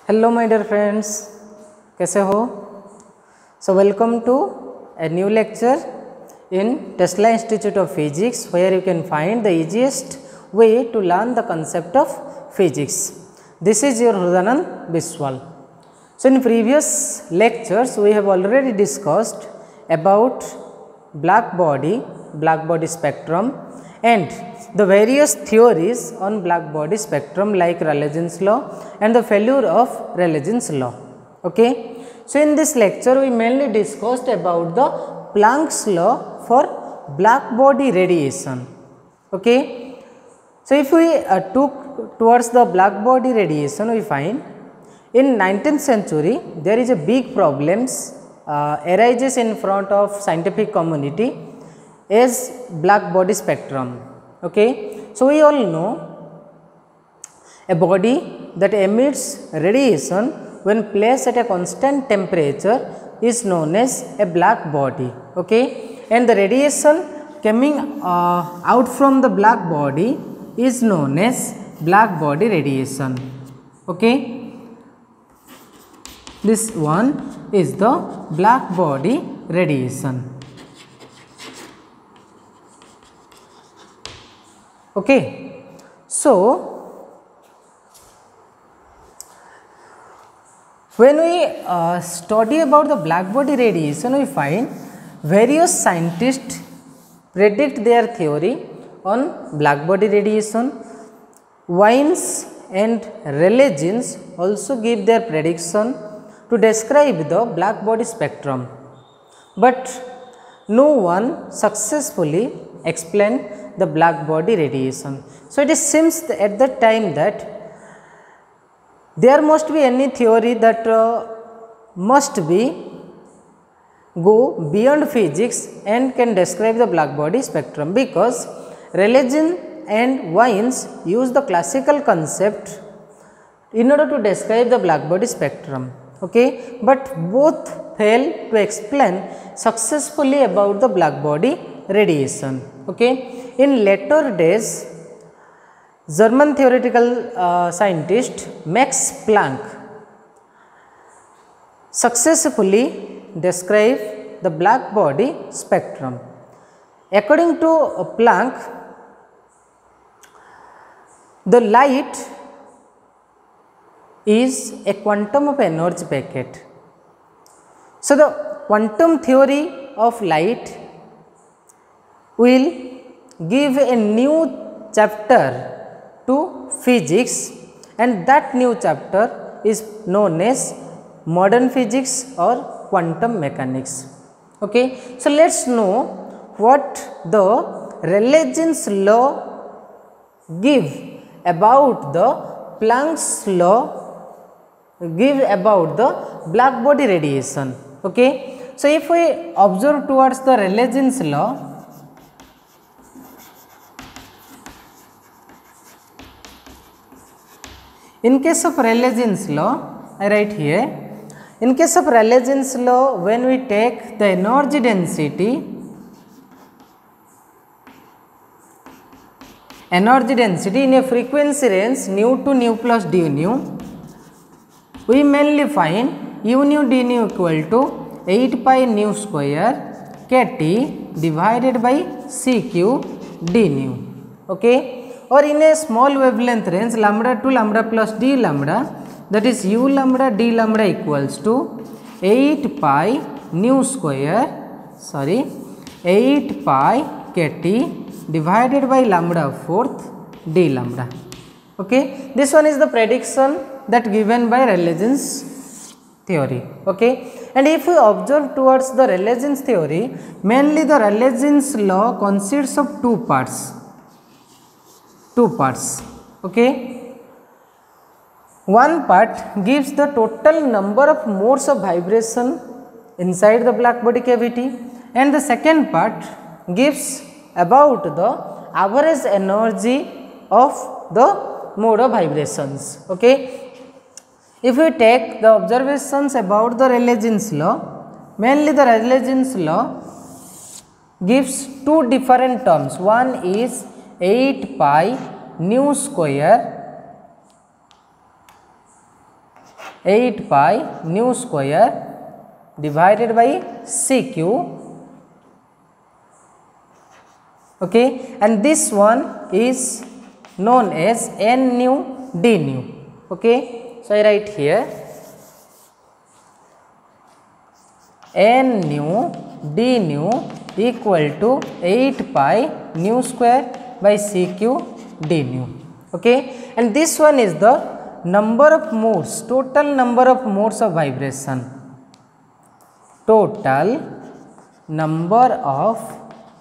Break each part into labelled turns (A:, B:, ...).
A: Hello my dear friends, कैसे हो। So welcome to a new lecture in Tesla Institute of Physics where you can find the easiest way to learn the concept of physics. This is your Hrudanand Biswal. So in previous lectures we have already discussed about black body spectrum and the various theories on black body spectrum like Rayleigh's law and the failure of Rayleigh's law. Okay. So in this lecture we mainly discussed about the Planck's law for black body radiation. Okay. So if we took towards the black body radiation, we find in 19th century there is a big problems arises in front of scientific community as black body spectrum. Okay. So we all know a body that emits radiation when placed at a constant temperature is known as a black body. Okay. And the radiation coming out from the black body is known as black body radiation. Okay. This one is the black body radiation. Okay. So when we study about the black body radiation, we find various scientists predict their theory on black body radiation. Wiens and Rayleigh also give their prediction to describe the black body spectrum, but no one successfully explained the black body radiation. So it seems at that time that there must be any theory that must be go beyond physics and can describe the black body spectrum, because Rayleigh and Wiens use the classical concept in order to describe the black body spectrum. Okay. But both fail to explain successfully about the black body radiation. Okay. In later days, German theoretical scientist Max Planck successfully described the black body spectrum. According to Planck, the light is a quantum of energy packet. So the quantum theory of light will give a new chapter to physics, and that new chapter is known as modern physics or quantum mechanics. Okay. So let us know what the Rayleigh's law give about the Planck's law give about the black body radiation. Okay. So if we observe towards the Rayleigh's law, in case of Rayleigh's law, I write here, in case of Rayleigh's law, when we take the energy density in a frequency range nu to nu plus d nu, we mainly find u nu d nu equal to 8 pi nu square kt divided by cq d nu. Okay. Or in a small wavelength range lambda to lambda plus d lambda, that is u lambda d lambda equals to 8 pi nu square 8 pi kt divided by lambda fourth d lambda. Okay. This one is the prediction that given by Rayleigh's theory. Okay. And if we observe towards the Rayleigh's theory, mainly the Rayleigh's law consists of two parts. Okay. One part gives the total number of modes of vibration inside the black body cavity, and the second part gives about the average energy of the mode of vibrations. Okay. If we take the observations about the Rayleigh's law, mainly the Rayleigh's law gives two different terms. One is 8 pi nu square 8 pi nu square divided by CQ. Okay, and this one is known as n nu d nu. Okay, so I write here n nu d nu equal to 8 pi nu square by CQ d nu. Okay, and this one is the number of modes, total number of modes of vibration, total number of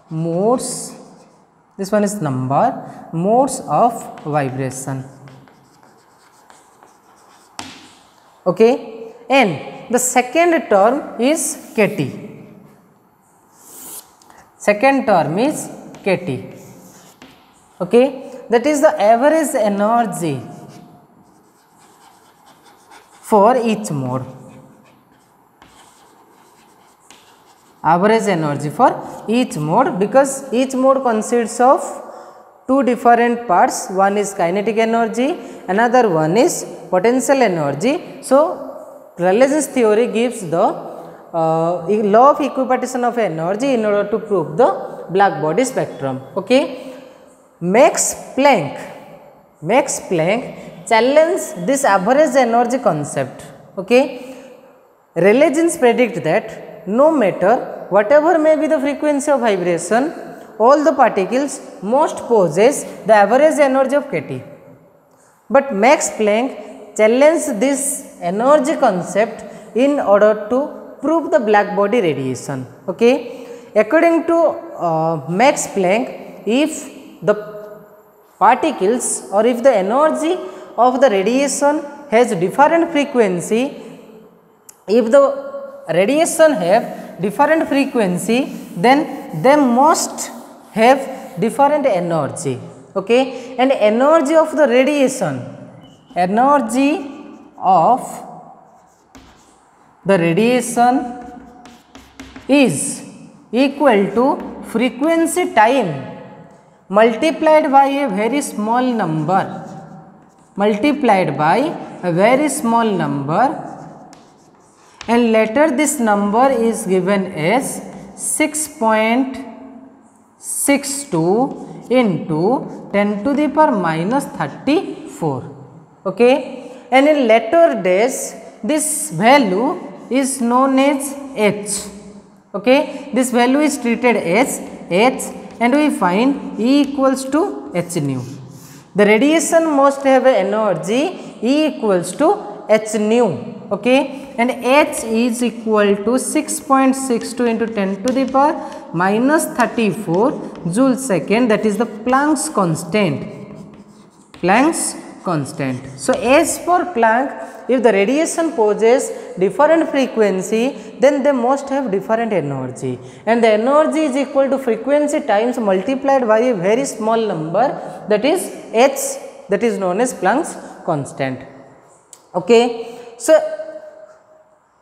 A: modes, this one is number modes of vibration. Okay, and the second term is kT. Second term is kT. Okay, that is the average energy for each mode. Average energy for each mode, because each mode consists of two different parts. One is kinetic energy, another one is potential energy. So Rayleigh's theory gives the law of equipartition of energy in order to prove the black body spectrum. Okay, Max Planck challenged this average energy concept. Okay, Rayleigh jeans predict that no matter whatever may be the frequency of vibration, all the particles must possess the average energy of kT. But Max Planck challenged this energy concept in order to prove the black body radiation. Okay, according to Max Planck, if the particles or if the energy of the radiation has different frequency, if the radiation have different frequency, then they must have different energy. Okay, and energy of the radiation, energy of the radiation is equal to frequency time multiplied by a very small number, and later this number is given as 6.62 into 10 to the power minus 34. Okay, and in later days this value is known as h. Okay, this value is treated as h, and we find E equals to h nu. The radiation must have an energy E equals to h nu. Okay, and h is equal to 6.62 into 10 to the power minus 34 joule second, that is the Planck's constant. So as for Planck, if the radiation possesses different frequency, then they must have different energy, and the energy is equal to frequency times multiplied by a very small number, that is h, that is known as Planck's constant. Okay, so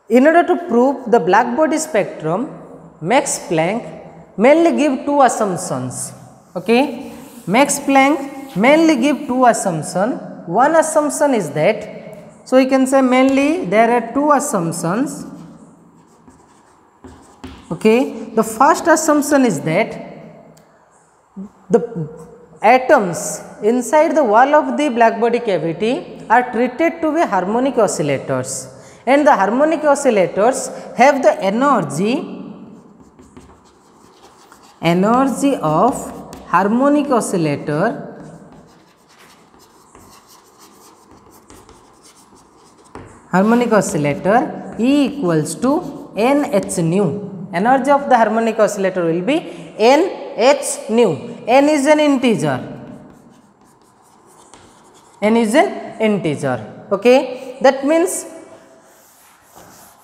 A: in order to prove the black body spectrum, Max Planck mainly give two assumptions. Okay, Max Planck mainly give two assumptions. One assumption is that, so we can say mainly there are two assumptions. Okay, the first assumption is that the atoms inside the wall of the black body cavity are treated to be harmonic oscillators, and the harmonic oscillators have the energy of harmonic oscillator E equals to NH nu. Energy of the harmonic oscillator will be NH nu. N is an integer. Okay, that means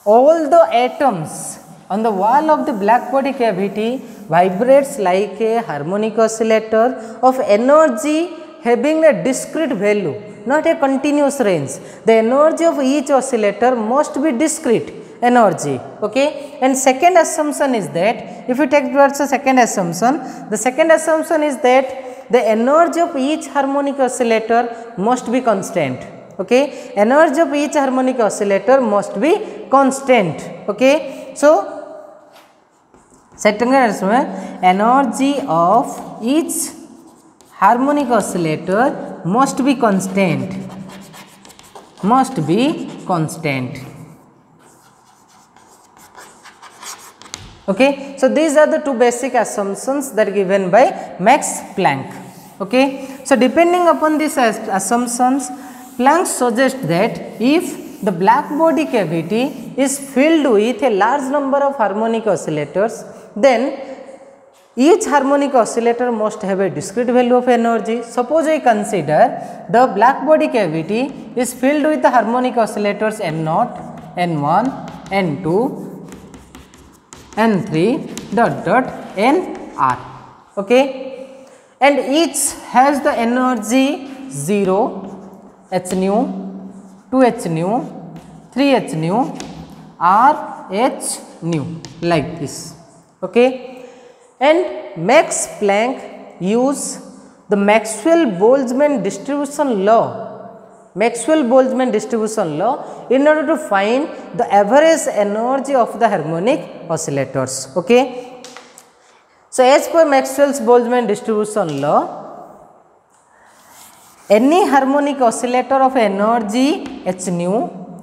A: all the atoms on the wall of the black body cavity vibrates like a harmonic oscillator of energy having a discrete value, not a continuous range. The energy of each oscillator must be discrete energy. Okay, and second assumption is that, if you take towards the second assumption, the second assumption is that the energy of each harmonic oscillator must be constant. Okay, energy of each harmonic oscillator must be constant. Okay, so second energy of each harmonic oscillator must be constant. Must be constant. Okay, so these are the two basic assumptions that are given by Max Planck. Okay, so depending upon these assumptions, Planck suggests that if the black body cavity is filled with a large number of harmonic oscillators, then each harmonic oscillator must have a discrete value of energy. Suppose I consider the black body cavity is filled with the harmonic oscillators N0, N1, N2, N3 Nr. Okay, and each has the energy 0 h nu, 2 h nu, 3 h nu, r h nu, like this. Okay, and Max Planck used the Maxwell-Boltzmann distribution law. Maxwell-Boltzmann distribution law in order to find the average energy of the harmonic oscillators. Okay, so as per Maxwell's Boltzmann distribution law, any harmonic oscillator of energy h nu,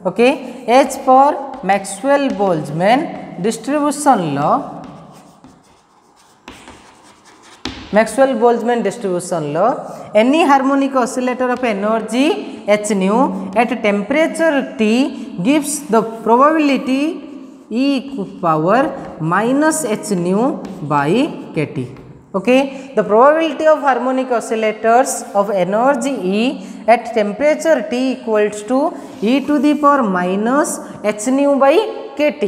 A: okay, as per Maxwell-Boltzmann distribution law, Maxwell-Boltzmann distribution law, any harmonic oscillator of energy h nu at temperature T gives the probability e power minus h nu by kT. Okay, the probability of harmonic oscillators of energy E at temperature T equals to e to the power minus h nu by kT.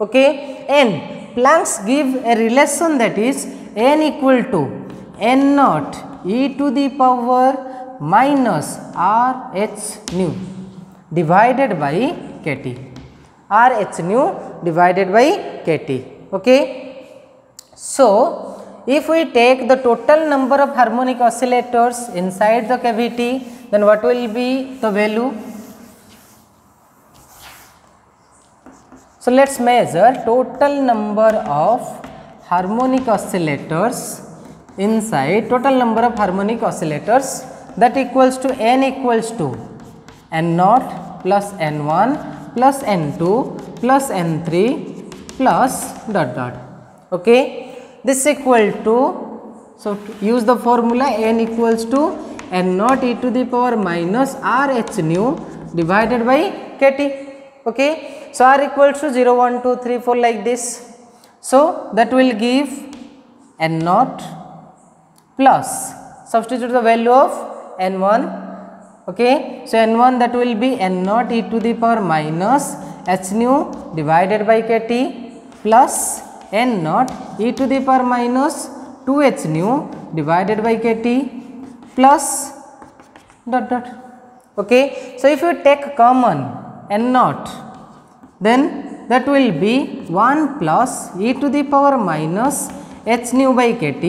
A: Okay, and Planck give a relation that is n equal to n naught e to the power minus r h nu divided by kT. R h nu divided by kT. Okay, so if we take the total number of harmonic oscillators inside the cavity, then what will be the value? So let us measure total number of harmonic oscillators inside, total number of harmonic oscillators, that equals to n equals to n0 plus n1 plus n2 plus n3 plus dot dot. Okay, this equal to, so use the formula n equals to n0 e to the power minus r h nu divided by kT. Okay, so r equals to 0 1 2 3 4 like this. So that will give n0 plus, substitute the value of n1. Okay, so n1 that will be n0 e to the power minus h nu divided by kT plus n0 e to the power minus 2 h nu divided by kT plus dot dot. Okay, so if you take common n0, then that will be 1 plus e to the power minus h nu by kT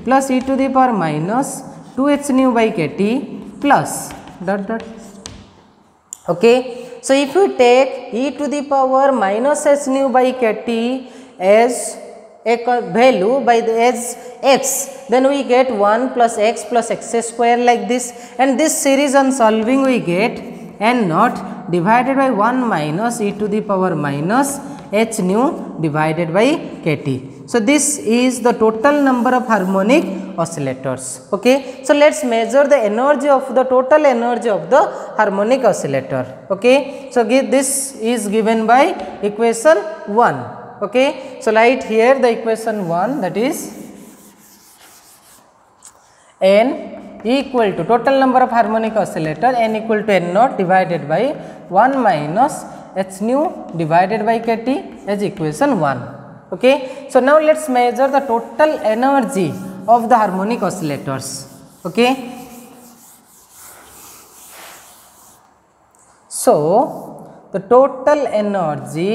A: plus e to the power minus 2 h nu by kT plus dot dot. Okay, so if you take e to the power minus h nu by kT as a value by the as x, then we get 1 plus x square like this, and this series on solving we get n0 divided by 1 minus e to the power minus h nu divided by kT. So this is the total number of harmonic oscillators. Okay, so let us measure the energy of the total energy of the harmonic oscillator. Okay, so this is given by equation 1. Okay, so write here the equation 1, that is n equal to total number of harmonic oscillator n equal to n0 divided by 1 minus h nu divided by kT as equation 1. Okay, so now let us measure the total energy of the harmonic oscillators. Okay, so the total energy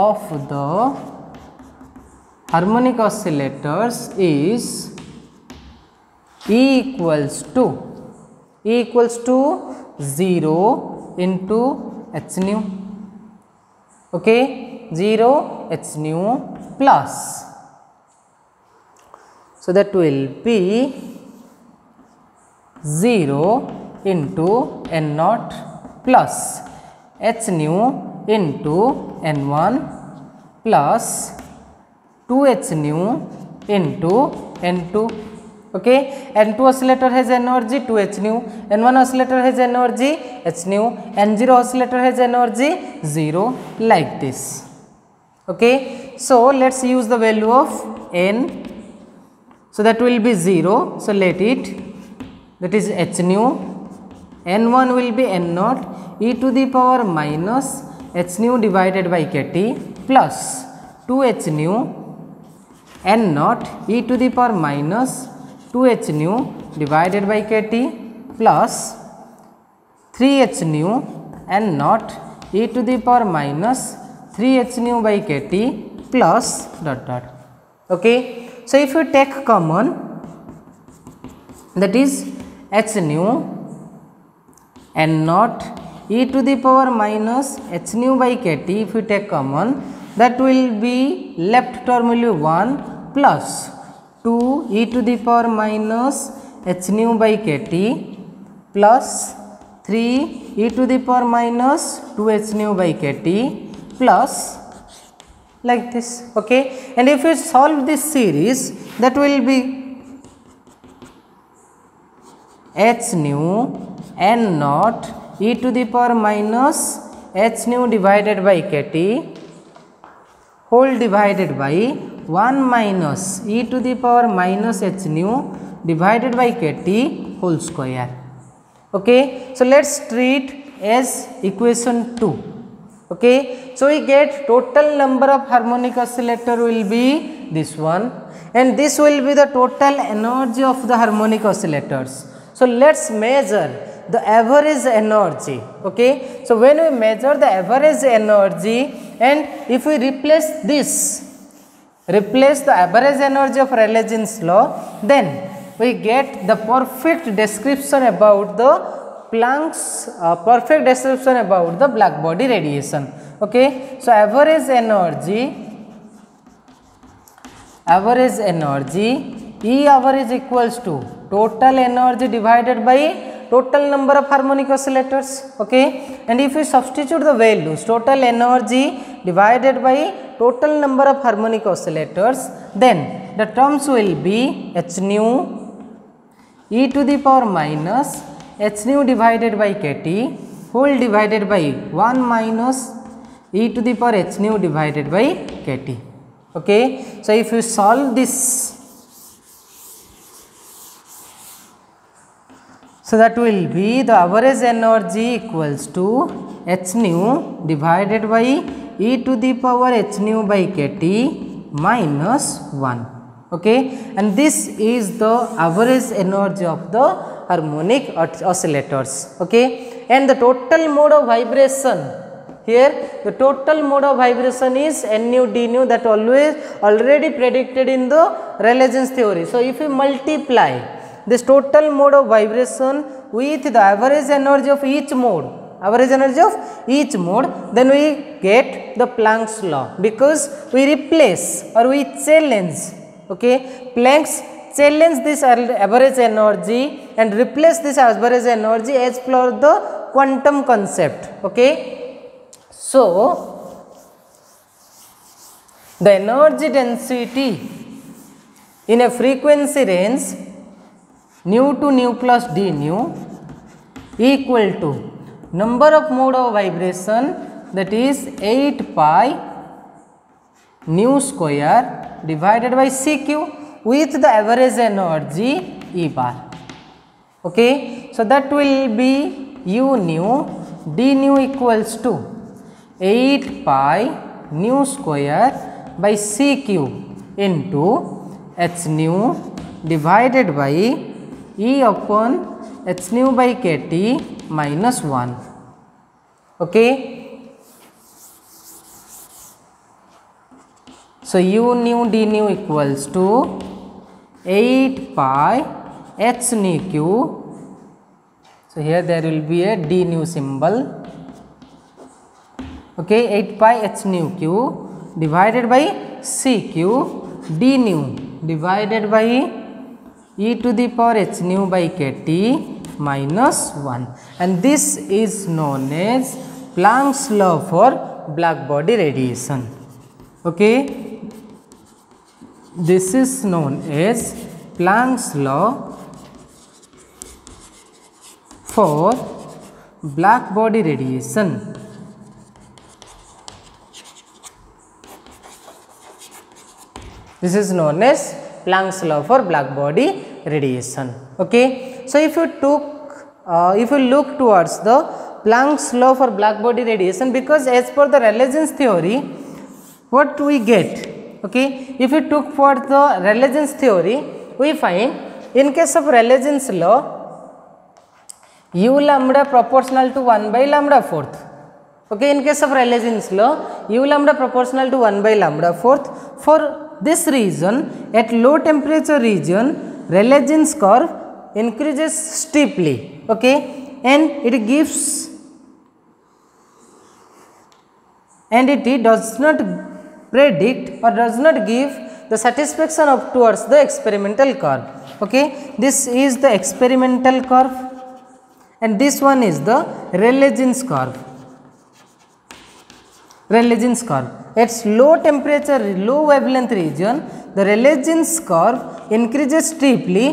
A: of the harmonic oscillators is equals to 0 into h nu. Okay, 0 h nu plus, so that will be 0 into n naught plus h nu into n1 plus 2h nu into n2. Okay, n2 oscillator has energy 2h nu, n1 oscillator has energy h nu, n0 oscillator has energy 0, like this. Okay, so let's use the value of n, so that will be 0, so let it, that is h nu, n1 will be n0 e to the power minus h nu divided by kt plus 2h nu n0 e to the power minus 2h nu divided by kt plus 3h nu n0 e to the power minus 3h nu by kt plus dot dot. Okay, so if you take common, that is h nu n0 e to the power minus h nu by kt, if you take common, that will be left term will be 1 plus 2 e to the power minus h nu by kt plus 3 e to the power minus 2h nu by kt plus, like this. Okay, and if you solve this series, that will be h nu n0 e to the power minus h nu divided by kt whole divided by 1 minus e to the power minus h nu divided by kt whole square. Okay, so let's treat as equation 2. Okay, so we get total number of harmonic oscillator will be this one, and this will be the total energy of the harmonic oscillators. So let's measure the average energy. Okay, so when we measure the average energy, and if we replace the average energy of Rayleigh-Jeans law, then we get the perfect description about the Planck's perfect description about the black body radiation. Okay, so average energy E average equals to total energy divided by total number of harmonic oscillators. Okay, and if we substitute the values total energy divided by total number of harmonic oscillators, then the terms will be h nu e to the power minus h nu divided by kt whole divided by 1 minus e to the power h nu divided by kt. Okay, so if you solve this, so that will be the average energy equals to h nu divided by e to the power h nu by kt minus 1. Okay, and this is the average energy of the harmonic oscillators. Okay, and the total mode of vibration, here the total mode of vibration is n nu d nu, that already predicted in the Rayleigh-Jeans theory. So if we multiply this total mode of vibration with the average energy of each mode, then we get the Planck's law, because we replace or we challenge. Okay, Planck's challenge this average energy and replace this average energy as per the quantum concept. Okay, so the energy density in a frequency range nu to nu plus d nu equal to number of mode of vibration, that is 8 pi nu square divided by Cq with the average energy E bar. Okay, so that will be u nu d nu equals to 8 pi nu square by Cq into h nu divided by E upon h nu by kt minus 1. Okay, so u nu d nu equals to 8 pi h nu q. So here there will be a d nu symbol. Okay, 8 pi h nu q divided by c q d nu divided by e to the power h nu by kt minus 1, and this is known as Planck's law for black body radiation. Okay, this is known as Planck's law for black body radiation. This is known as Planck's law for black body radiation. Okay, so if you look towards the Planck's law for black body radiation, because as per the Rayleigh's theory, what we get? Okay, if we took for the Rayleigh's theory, we find in case of Rayleigh's law, u lambda proportional to 1 by lambda fourth. Okay, in case of Rayleigh's law, u lambda proportional to 1 by lambda fourth. For this reason, at low temperature region, Rayleigh's curve increases steeply. Okay, and it does not predict or does not give the satisfaction of towards the experimental curve. Okay, this is the experimental curve, and this one is the Rayleigh's curve. Rayleigh's curve at low temperature, low wavelength region, the Rayleigh's curve increases steeply,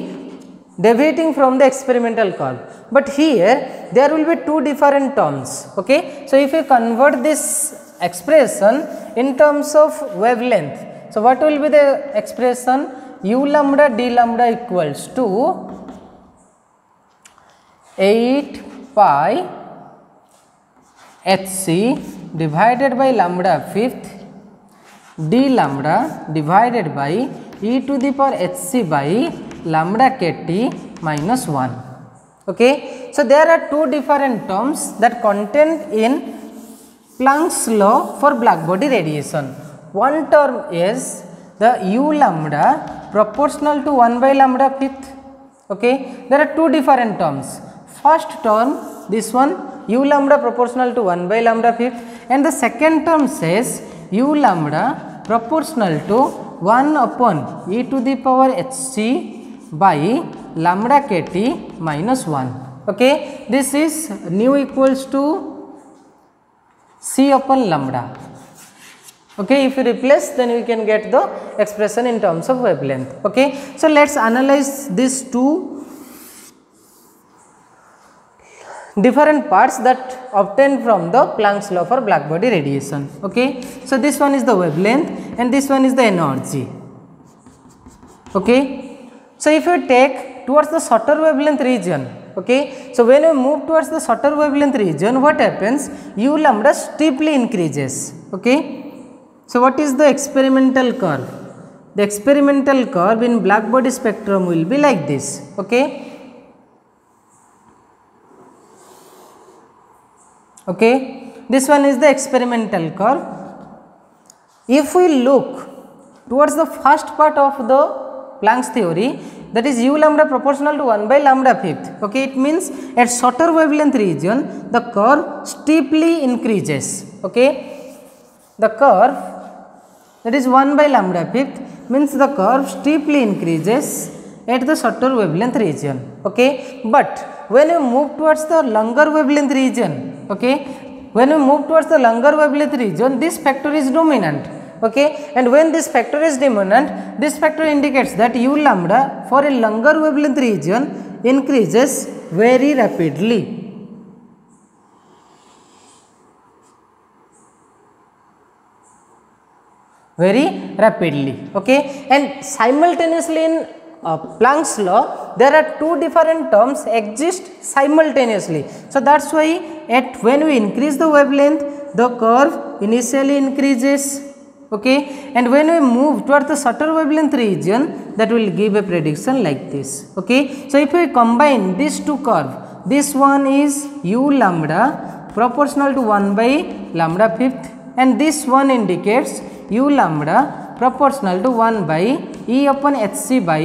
A: deviating from the experimental curve. But here there will be two different terms. Okay, so if you convert this expression in terms of wavelength, so what will be the expression? U lambda d lambda equals to 8 pi hc divided by lambda fifth d lambda divided by e to the power hc by lambda kt minus 1. Okay, so there are two different terms that contained in Planck's law for black body radiation. One term is the u lambda proportional to 1 by lambda fifth. Okay, there are two different terms. First term, this one, u lambda proportional to 1 by lambda fifth, and the second term says u lambda proportional to 1 upon e to the power hc by lambda kt minus 1. Okay, this is nu equals to c upon lambda. Okay, if you replace, then we can get the expression in terms of wavelength. Okay, so let's analyze these two different parts that obtained from the Planck's law for black body radiation. Okay, so this one is the wavelength and this one is the energy. Okay, so if you take towards the shorter wavelength region, okay, so when you move towards the shorter wavelength region, what happens? U lambda steeply increases. Okay, so what is the experimental curve? The experimental curve in black body spectrum will be like this. Okay, okay, this one is the experimental curve. If we look towards the first part of the Planck's theory, that is u lambda proportional to 1 by lambda fifth. Okay, it means at shorter wavelength region the curve steeply increases. Okay, the curve that is 1 by lambda fifth means the curve steeply increases at the shorter wavelength region. Okay, but when you move towards the longer wavelength region, okay, when you move towards the longer wavelength region, this factor is dominant. Okay, and when this factor is dominant, this factor indicates that u lambda for a longer wavelength region increases very rapidly. Very rapidly. Okay, and simultaneously in Planck's law, there are two different terms exist simultaneously. So that's why at when we increase the wavelength, the curve initially increases. Okay, and when we move towards the shorter wavelength region, that will give a prediction like this. Okay, so if we combine these two curves, this one is u lambda proportional to 1 by lambda fifth, and this one indicates u lambda proportional to 1 by e upon hc by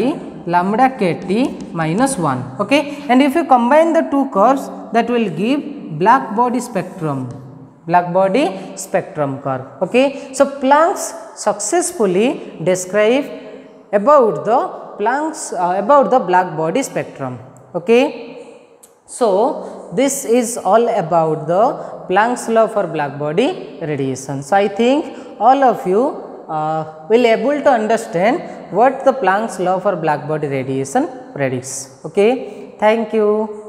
A: lambda kt minus 1. Okay, and if you combine the two curves, that will give black body spectrum, black body spectrum curve. Okay, so Planck successfully described about the black body spectrum. Okay, so this is all about the Planck's law for black body radiation. So I think all of you will able to understand what the Planck's law for black body radiation predicts. Okay, thank you.